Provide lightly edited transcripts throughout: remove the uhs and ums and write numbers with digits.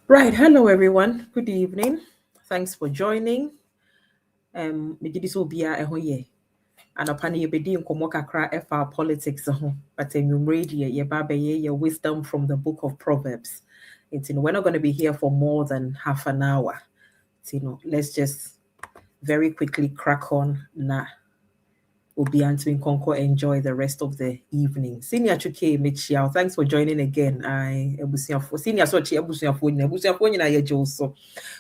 Right. Hello, everyone. Good evening. Thanks for joining. This will be a year. And upon you be komo kakra efa politics ho. But in your radio, your baba your wisdom from the book of Proverbs. We're not going to be here for more than half an hour. Let's just very quickly crack on now. Obi and Twin Concord enjoy the rest of the evening. Senior Chuke Michiao, thanks for joining again. I Ebusiafo. Senior Sochi Ebusiafo na yejo so.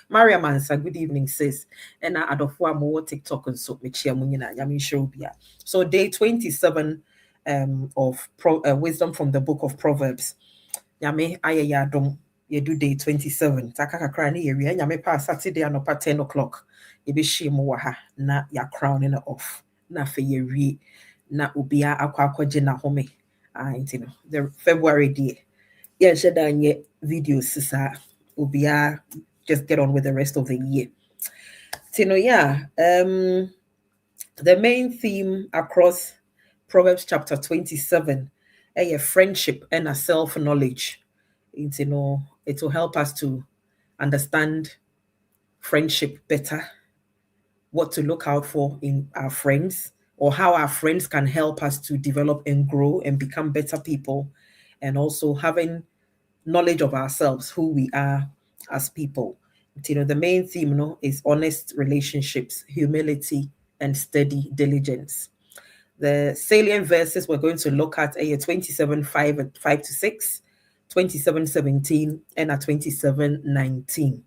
Maria Mansa, good evening, sis. And I adofwa more TikTok and so Michia Munina Yamin Shobia. So day 27 of wisdom from the book of Proverbs. Yame ayayadom ye do day 27. Takaka krani area. Yame pa Saturday anopa 10 o'clock. Yebi shimu waha na ya crowning off. Na fe ye na ubia akwa na home. The February day. Yeah, shedanye videos sisa ubia just get on with the rest of the year. The main theme across Proverbs chapter 27, friendship and a self-knowledge. It will help us to understand friendship better, what to look out for in our friends, or how our friends can help us to develop and grow and become better people, and also having knowledge of ourselves, who we are as people. The main theme is honest relationships, humility, and steady diligence. The salient verses we're going to look at are 27:5 to 6, 27:17, and 27:19.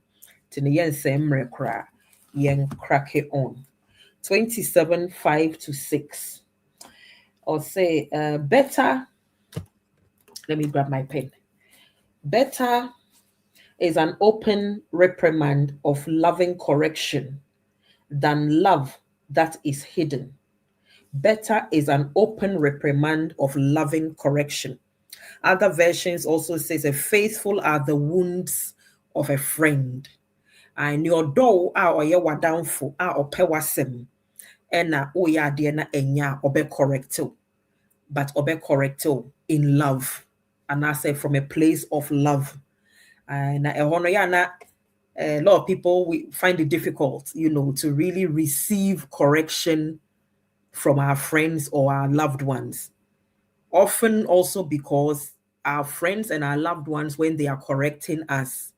Yen crack it on. 27:5 to 6. Or say, better. Let me grab my pen. Better is an open reprimand of loving correction than love that is hidden. Better is an open reprimand of loving correction. Other versions also says, faithful are the wounds of a friend. And your door or your wadanfo or pewasem. Ena oya de na enya obe correcto. But obe correcto in love. And I say from a place of love. And a lot of people we find it difficult, to really receive correction from our friends or our loved ones. Often also because our friends and our loved ones, when they are correcting us,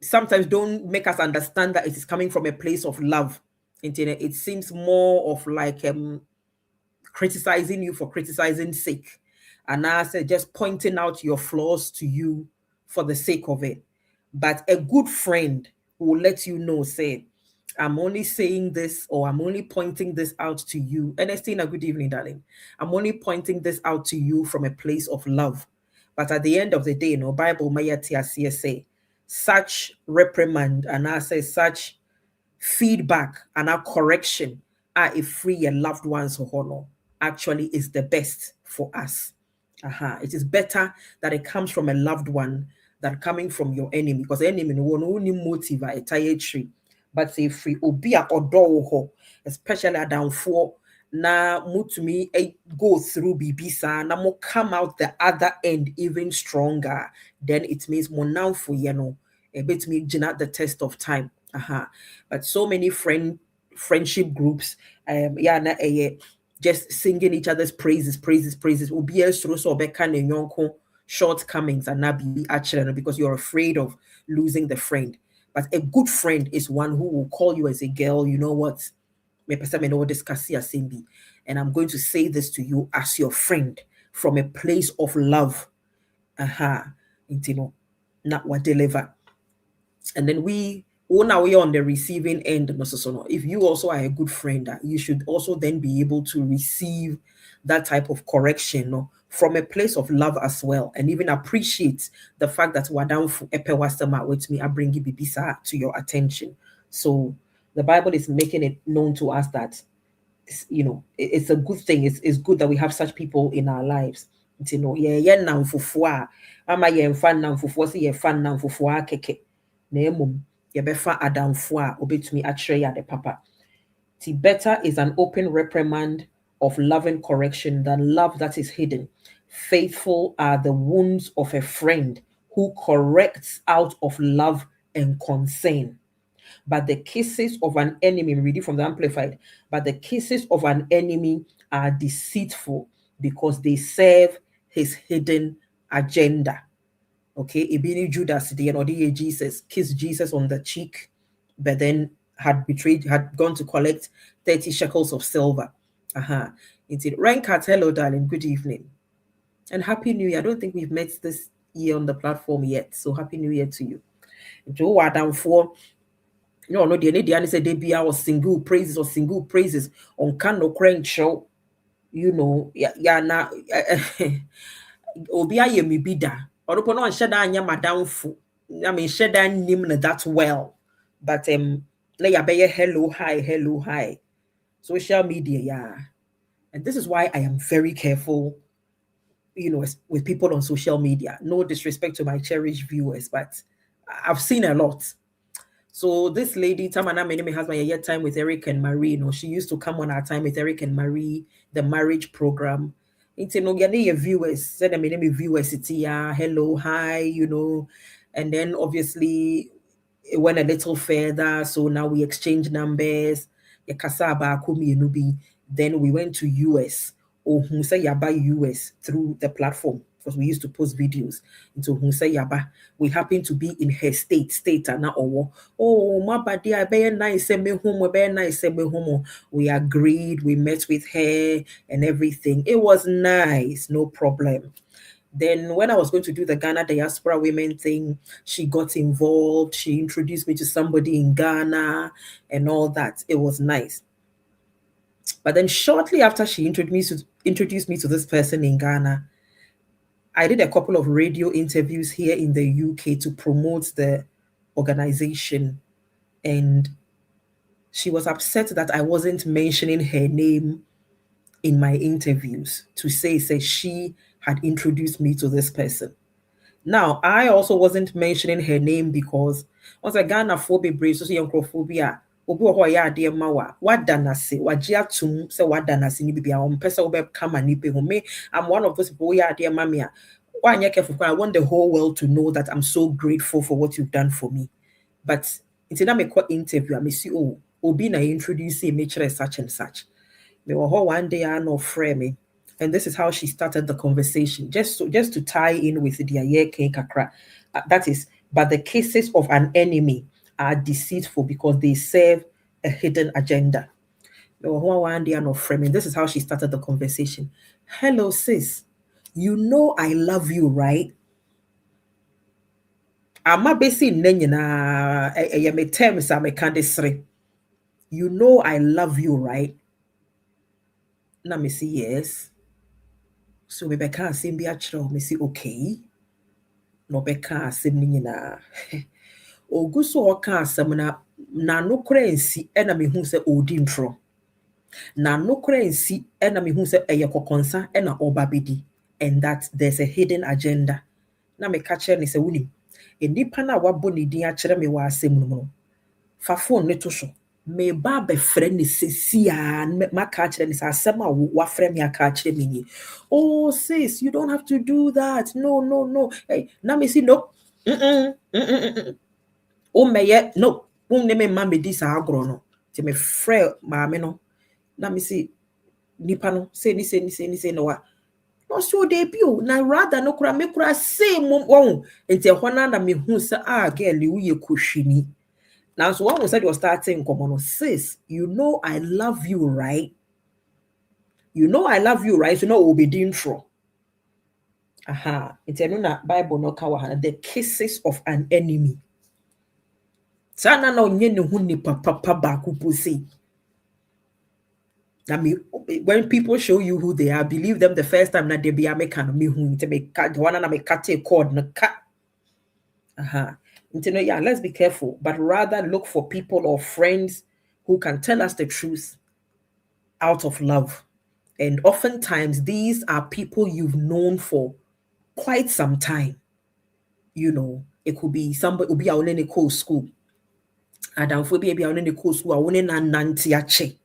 sometimes don't make us understand that it is coming from a place of love. It seems more of like criticizing you for criticizing sake. And I said, just pointing out your flaws to you for the sake of it. But a good friend will let you know, say, I'm only saying this, or I'm only pointing this out to you. Ernestina, good evening, darling. I'm only pointing this out to you from a place of love. But at the end of the day, Bible Maya say, such reprimand and I say such feedback and our correction are a free and loved ones who honor actually is the best for us. It is better that it comes from a loved one than coming from your enemy, because the enemy will only motivate a tired tree. But say free obia or door, especially down for na mutumi go through bibisa na mo come out the other end even stronger. Then it means more now for a bit me at the test of time. But so many friendship groups, just singing each other's praises. Will be so shortcomings and not be actually because you're afraid of losing the friend. But a good friend is one who will call you as a girl. You know what? And I'm going to say this to you as your friend from a place of love. Not what deliver. And then we now we are on the receiving end. If you also are a good friend, you should also then be able to receive that type of correction from a place of love as well, and even appreciate the fact that wadanfu epe wasama with me, I bring bibisa to your attention. So the Bible is making it known to us that it's a good thing. It's good that we have such people in our lives. Ama fan keke. Na emom yebefa adamfo a obetumi akyerɛ ya de papa. Better is an open reprimand of loving correction than love that is hidden. Faithful are the wounds of a friend who corrects out of love and concern. But the kisses of an enemy, read it from the Amplified, but the kisses of an enemy are deceitful because they serve his hidden agenda. Okay, Ibini Judas, the NODA Jesus, kissed Jesus on the cheek, but then had gone to collect 30 shekels of silver. It's it. Rankat, hello, darling. Good evening. And Happy New Year. I don't think we've met this year on the platform yet. So Happy New Year to you. Joe Adam for no, the lady said they be our single praises on Kano Crane show. You know, yeah, now Obia ye mi bida. Or upon on shed anya madam fu. I mean shed nim that well. But lay a bay hello hi. Social media, yeah. And this is why I am very careful, with people on social media. No disrespect to my cherished viewers, but I've seen a lot. So this lady, Tamana Meneme, has my year time with Eric and Marie. She used to come on our time with Eric and Marie, the marriage program. It's your viewers, send them viewers, hello, hi, and then obviously it went a little further. So now we exchange numbers. Then we went to US or Hunsa Yaba US through the platform because we used to post videos into Hunsa Yaba. We happened to be in her state and now my body I very nice send me home, very nice send me home. We agreed, we met with her and everything. It was nice, no problem. Then when I was going to do the Ghana diaspora women thing, she got involved. She introduced me to somebody in Ghana and all that. It was nice. But then shortly after she introduced me to this person in Ghana, I did a couple of radio interviews here in the UK to promote the organization. And she was upset that I wasn't mentioning her name in my interviews to say she had introduced me to this person. Now, I also wasn't mentioning her name because once I Ghana phobia brave, so phobia, what dana say, what jiatum say, what dana say, ni bibia, person will come and nipe home. I'm one of those people, yeah, dear mamia. Why you careful? I want the whole world to know that I'm so grateful for what you've done for me. But instead of me interview, I see, Obi na introduce me such and such. Me one day I know frame me. And this is how she started the conversation, just to tie in with the Ayeke Kakra. That is, but the cases of an enemy are deceitful because they serve a hidden agenda. One day no framing. This is how she started the conversation. Hello, sis. You know I love you, right? I'm busy na me terms I'm a You know I love you, right? Let me see, yes. So me beka asem bi achro me say okay. No beka asem ni nyina. Oguso oka asem na nokora nsi na me hu se odi ntro. Na nokora nsi na me hu se eye kokonsa na oba bedi, and that there's a hidden agenda. Na me ka kire ni se wuni. Enipa na wabo ni din a kire me wa asem no. Fa phone ne to so. Me ba be friend ni sesia ma ka kire ni sa asem a wa friend me aka kire me ni. Oh sis, you don't have to do that. No. Hey, na me see no. Oh meye no. Ne me ma me di sa agro no. Ti me frɛ maame no. Na me see nipa no say ni no wa. No so dey bio na rather no kura me kura say mom won. Enti ehɔ na me hu say girl you ye kohwini. Now, so one said you're starting common, sis, you know I love you, right? You know I love you, right? So no will be intro. It's a Bible no kawa the kisses of an enemy. Sana no nye ne huni papa baku pussy. I mean, when people show you who they are, believe them the first time that they be American me who to make one and I make cut a cord na cut. Yeah, let's be careful, but rather look for people or friends who can tell us the truth out of love. And oftentimes these are people you've known for quite some time. It could be somebody who be out in the school. And if we be out in the school, I want to nanti ache.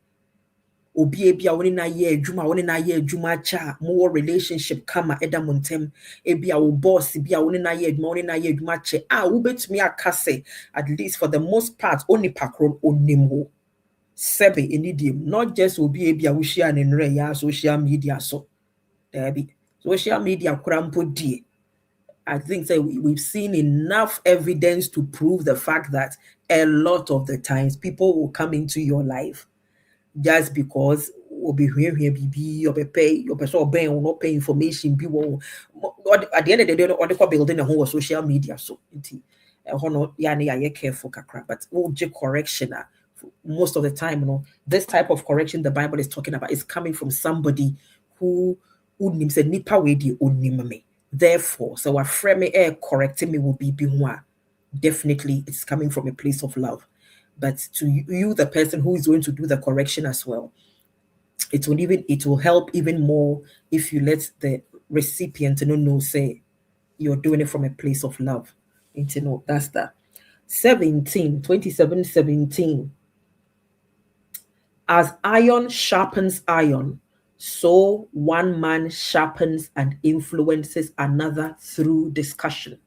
obi ebia woni na ye adwuma cha more relationship kama eda montem ebia wo boss bia woni na ye adwuma che wo betumi akase at least for the most part only pakron onimo sebe enidim not just obi ebia wo share ne nre ya social media so be social media krampo die. I think that we've seen enough evidence to prove the fact that a lot of the times people will come into your life just because will be here BB or pay your person will not pay information be at the end of the day or they building a whole social media so careful kakra but correction most of the time this type of correction the Bible is talking about is coming from somebody who said nipa we di onimame. Therefore, so what frame air correcting me will be definitely it's coming from a place of love. But to you, the person who is going to do the correction as well, it will help even more if you let the recipient know say you're doing it from a place of love. That's that. 27:17. As iron sharpens iron, so one man sharpens and influences another through discussion.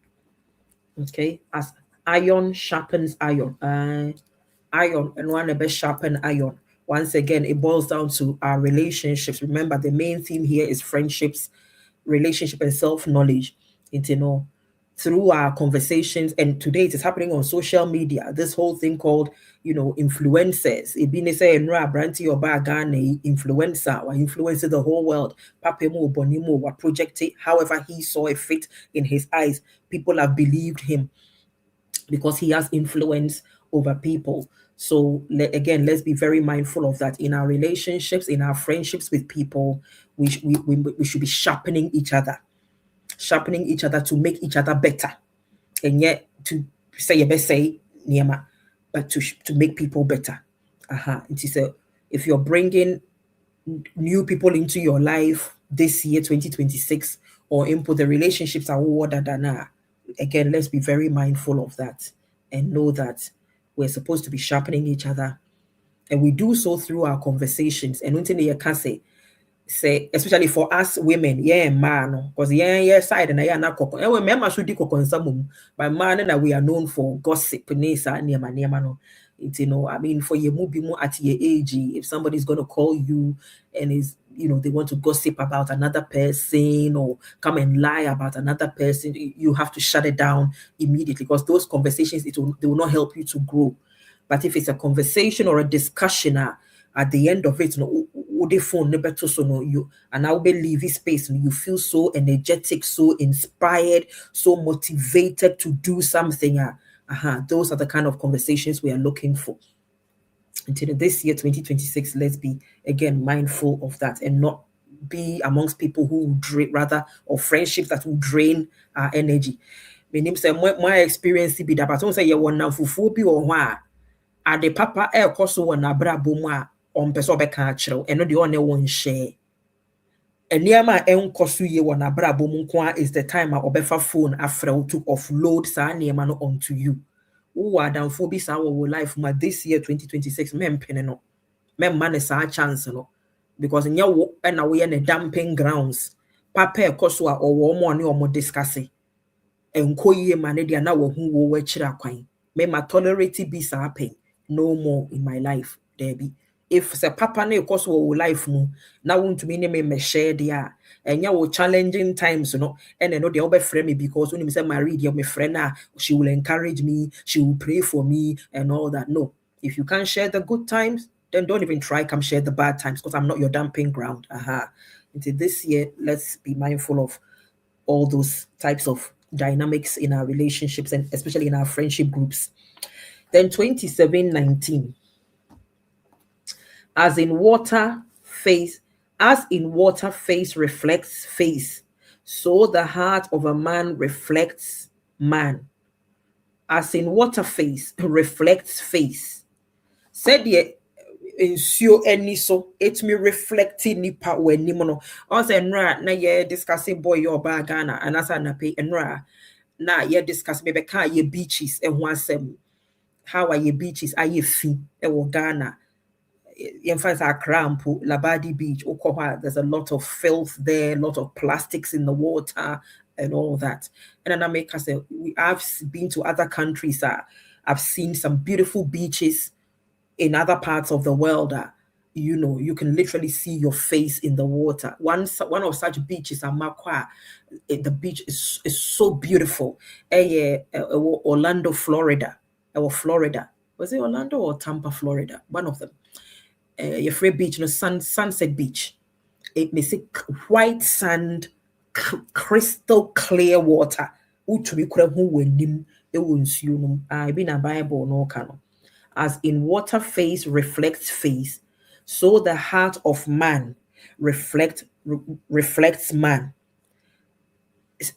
Okay, as iron sharpens iron, iron and one best sharpen iron. Once again, it boils down to our relationships. Remember, the main theme here is friendships, relationship, and self-knowledge. Through our conversations, and today it is happening on social media. This whole thing called, influencers. Ibinese Enra Branti or Bagane influencer or influences the whole world. Papemo Bonimo what projected however he saw a fit in his eyes. People have believed him because he has influence over people. So again, let's be very mindful of that in our relationships, in our friendships with people. We should be sharpening each other to make each other better, and yet to say your best say Niema, but to make people better. It is if you're bringing new people into your life this year 2026 or input the relationships are ordered than again, let's be very mindful of that and know that we're supposed to be sharpening each other, and we do so through our conversations. And until you can say, especially for us women, man, because side and I not coco. And remember, should do coco some by man, and we are known for gossip. I mean, for your movie more at your age, if somebody's gonna call you and is they want to gossip about another person or come and lie about another person, you have to shut it down immediately because those conversations they will not help you to grow. But if it's a conversation or a discussion, at the end of it, you and I will leave this space and you feel so energetic, so inspired, so motivated to do something. Those are the kind of conversations we are looking for. Until this year 2026, let's be again mindful of that and not be amongst people who or friendships that will drain our energy. My experience be that, but don't say you want to fufu bi or ade papa koso wona brabo mu a ompeso beka akireo eno de one won share eniama enkoso ye wona brabo mu nko is the time a obefa phone afrel to offload sa niema no onto you wo adamfo bi sa wo life ma this year 2026 mempene no memma ne sa chance no because nya wo na wo ye ne dumping grounds papa koso a owo mo ne omo discuss enko ye ma ne dia na wo hu wo akira kwan memma tolerate bi sa pain no more in my life, Debbie. If the papa ne course life mu now want to me share there and ya challenging times, and I know they all friend me because when you say married, you're my friend, she will encourage me, she will pray for me and all that. No, if you can't share the good times, then don't even try come share the bad times because I'm not your dumping ground. Until this year, let's be mindful of all those types of dynamics in our relationships and especially in our friendship groups. Then 27:19. As in water, face reflects face, so the heart of a man reflects man. As in water, face reflects face. Said ye ensure any so it me reflecting nipa when nimono. Also enra na ye discussing boy your bagana and as na pay enra na ye discuss me beka ye beaches and one how are your beaches? Are you fee? Ghana? in fact, Accra, Labadi Beach, Okoha, there's a lot of filth there, a lot of plastics in the water and all that. And then I make us say, I've been to other countries. I've seen some beautiful beaches in other parts of the world. You can literally see your face in the water. One of such beaches, Amakwa, the beach is so beautiful. Orlando, Florida. Or Florida. Was it Orlando or Tampa, Florida? One of them. Your free beach, Sunset Beach. It may say white sand, crystal clear water. Utumi kura hu wenim ewo nsuo no. Ebi na Bible no ka no. As in water face reflects face, so the heart of man reflects man.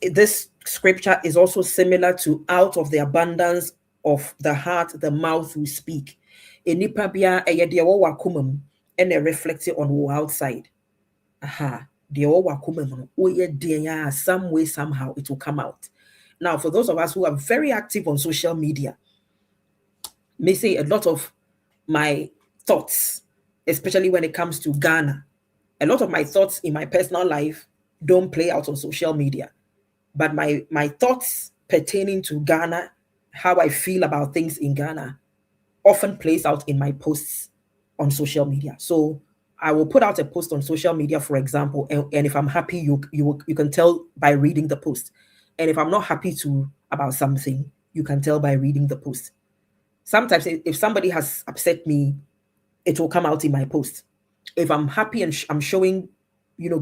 This scripture is also similar to out of the abundance of the heart, the mouth will speak. Enipa bia eye de wo wakoma mu and reflect it on outside. Aha, de wo wakoma mu no ye de some way somehow it will come out. Now, for those of us who are very active on social media, may say a lot of my thoughts, especially when it comes to Ghana, a lot of my thoughts in my personal life don't play out on social media. But my thoughts pertaining to Ghana, how I feel about things in Ghana, often plays out in my posts on social media. So I will put out a post on social media, for example, and if I'm happy, you can tell by reading the post. And if I'm not happy about something, you can tell by reading the post. Sometimes if somebody has upset me, it will come out in my post. If I'm happy and I'm showing,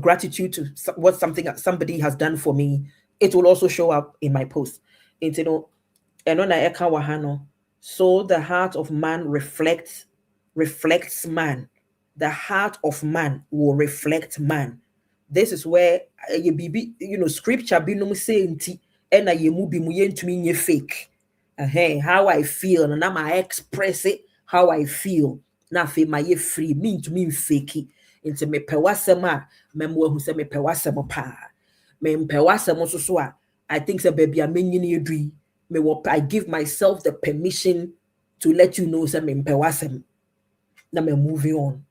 gratitude to what somebody has done for me, it will also show up in my post. So the heart of man reflects man. The heart of man will reflect man. This is where scripture be no say and you fake. How I feel, and now I express it how I feel. Now fe my free mean to me fake into me pewasema memo who say me pewasema pa. Me pewasema so I think say baby I mean you I give myself the permission to let you know say me pewasem. Now me moving on.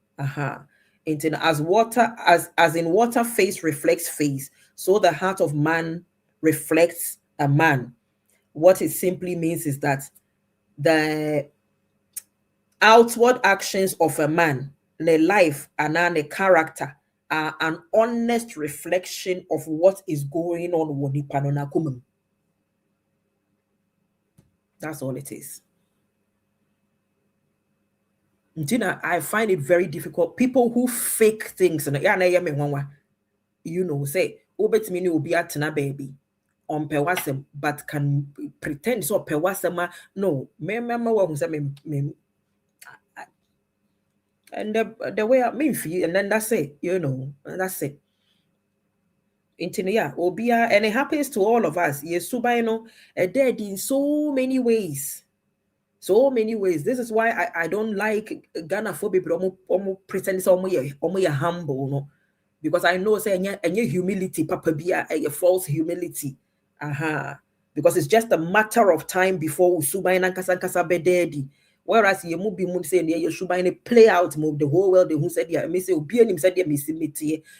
And as in water face reflects face, so the heart of man reflects a man. What it simply means is that the outward actions of a man, the life and the character are an honest reflection of what is going on. That's all it is. I find it very difficult. People who fake things, say, obet me will be at na baby on pewasem, but can pretend so pewasema. No, who say me and the way I mean feel, and then that's it, that's it. Obia, and it happens to all of us. Yes, a dead in so many ways. So many ways. This is why I don't like Ghana for people pretend so humble, no? Because I know say any humility, papa bia a false humility. Because it's just a matter of time before Usubaina Kasa bededi. Whereas you move be say you should play out move the whole world who said me say obi said me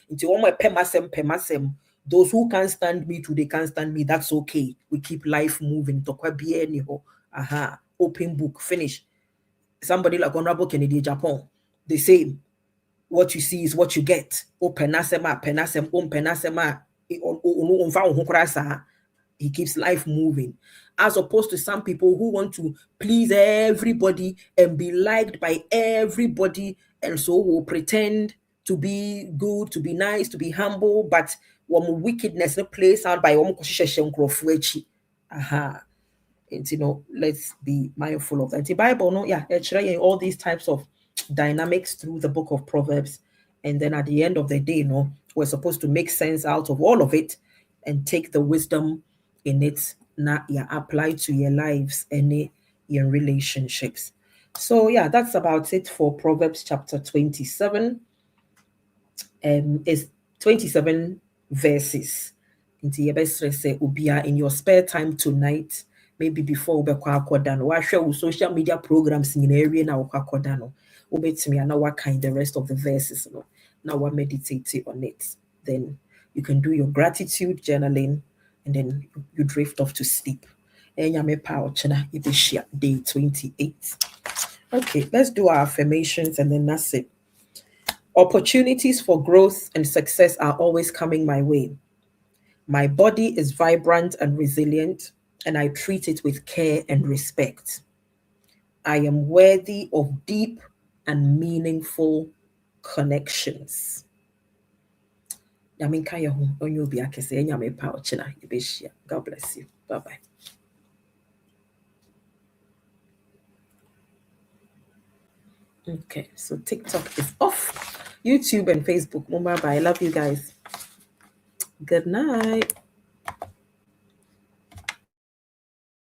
into one pemasem. Those who can't stand me today can't stand me. That's okay. We keep life moving. Open book, finish. Somebody like Honorable Kennedy Japan, the same. What you see is what you get. He keeps life moving. As opposed to some people who want to please everybody and be liked by everybody, and so will pretend to be good, to be nice, to be humble, but wickedness no plays out by and let's be mindful of that. The Bible, actually all these types of dynamics through the book of Proverbs, and then at the end of the day, we're supposed to make sense out of all of it and take the wisdom in it, apply to your lives and your relationships. So that's about it for Proverbs chapter 27. It's 27 verses. In your spare time tonight, maybe before Ubekwakodano, or share social media programs in area now Kwakodano, Ubetimi and now kind the rest of the verses. No? Now we're meditating on it. Then you can do your gratitude journaling and then you drift off to sleep. Enyame power chena ibishia day 28. Okay, let's do our affirmations and then that's it. Opportunities for growth and success are always coming my way. My body is vibrant and resilient, and I treat it with care and respect. I am worthy of deep and meaningful connections. God bless you. Bye-bye. Okay, so TikTok is off. YouTube and Facebook. Bye. I love you guys. Good night.